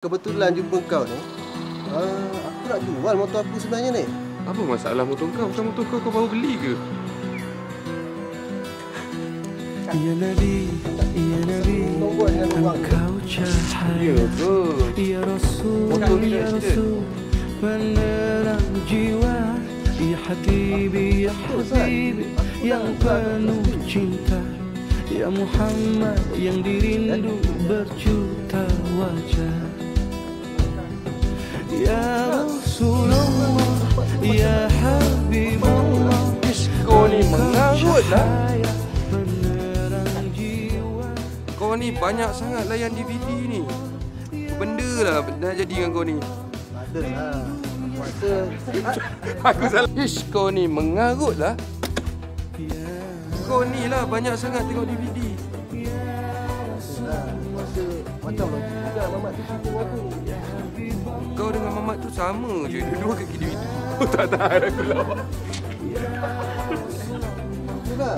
Kebetulan jumpa kau ni. Aku nak jual motor aku sebenarnya ni. Apa masalah motor kau? Bukan motor kau baru beli ke? Ya Nabi, ya Nabi, engkau cahaya. Ya Rasul, ya Rasul, penerang jiwa. Ya Habibi, ya Habibi, yang penuh cinta. Ya Muhammad, yang dirindu berjuta wajah. Ya Rasulullah, ya Habibullah, Kau ni mengarut lah. Kau ni banyak sangat layan DVD ni. Benda lah dah jadi dengan kau ni. Ada lah. Aku rasa Aku salah. Ish, kau ni mengarut lah. Kau ni lah banyak sangat tengok DVD. rasa macam lagi juga Mamat tu cerita dengan aku. Kau dengan Mamat tu sama je. Dua kaki DVD. Tak tahan aku lawak. Itulah.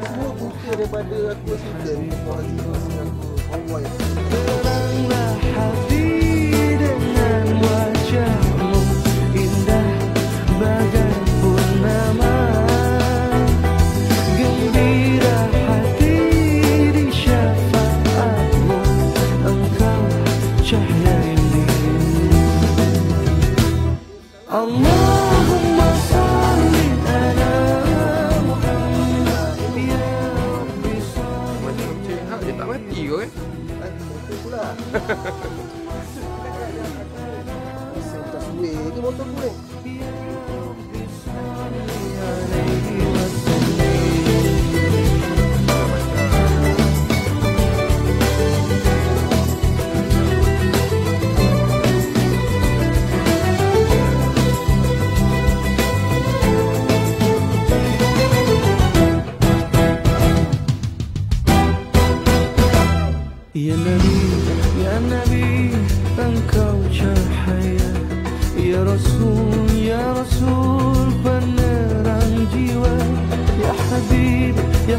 Semua punca daripada aku cerita ni. Kau hati dengan aku. Allah yang teranglah hati dengan wajahmu indah bagai purnama, gembira hati di syafaatmu, engkau cahaya ini. Allahumma salli ala Muhammad ya Rabbi salli. Macam Cik Hak dia tak mati kau kan? Itu pula. Bisa tak suwe ni motor aku ni. Ya Nabi, engkau cahaya. Ya Rasul, penerang jiwa. Ya Habib, ya